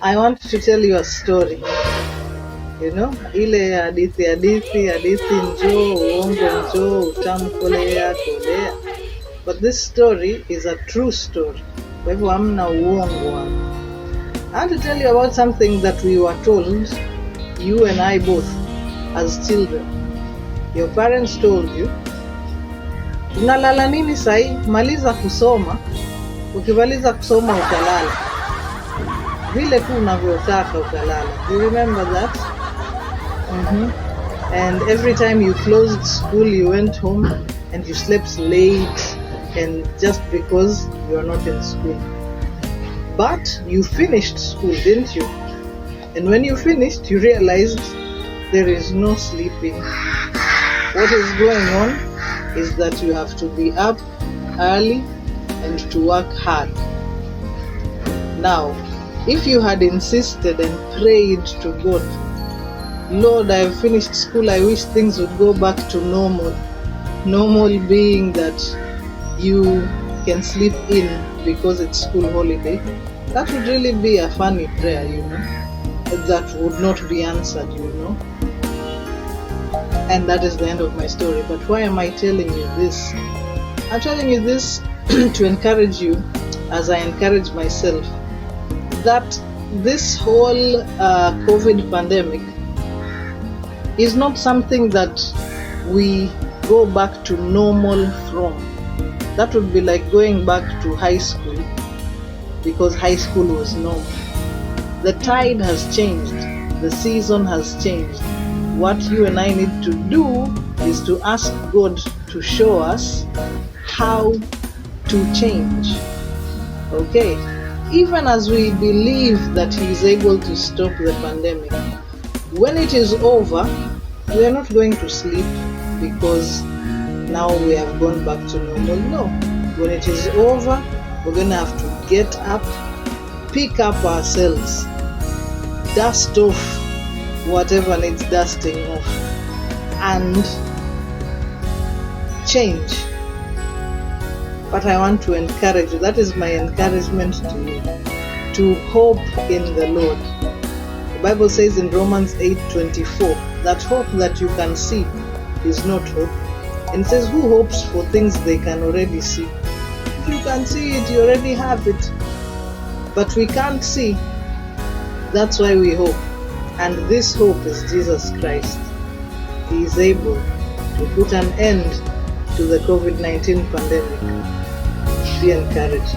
I want to tell you a story. Ile hadithi njoo, uongo njoo, utamu kolea. But this story is a true story. Kwa hivyo hamna uongo hapo. I want to tell you about something that we were told, you and I both, as children. Your parents told you, unalala nini sahi? Maliza kusoma. Ukimaliza kusoma utalala. Vile tu unavyotaka utalala. Do you remember that? And every time you closed school, you went home and you slept late, and just because you are not in school. But you finished school, didn't you? And when you finished, you realized there is no sleeping. What is going on is that you have to be up early and to work hard. Now, if you had insisted and prayed to God, Lord, I have finished school, I wish things would go back to normal. Normal being that you can sleep in because it's school holiday. That would really be a funny prayer, that would not be answered, And that is the end of my story. But why am I telling you this? I'm telling you this to encourage you, as I encourage myself, that this whole COVID pandemic is not something that we go back to normal from. That would be like going back to high school, because high school was normal. The tide has changed. The season has changed. What you and I need to do is to ask God to show us how to change. Okay? Even as we believe that He is able to stop the pandemic, when it is over, we are not going to sleep because now we have gone back to normal. No. When it is over, we're going to have to get up, pick up ourselves, dust off whatever needs dusting off, and change. But I want to encourage you. That is my encouragement to you, to hope in the Lord. The Bible says in Romans 8:24 that hope that you can see is not hope. And it says, who hopes for things they can already see? If you can see it, you already have it. But we can't see. That's why we hope. And this hope is Jesus Christ. He is able to put an end to the COVID-19 pandemic. Be encouraged.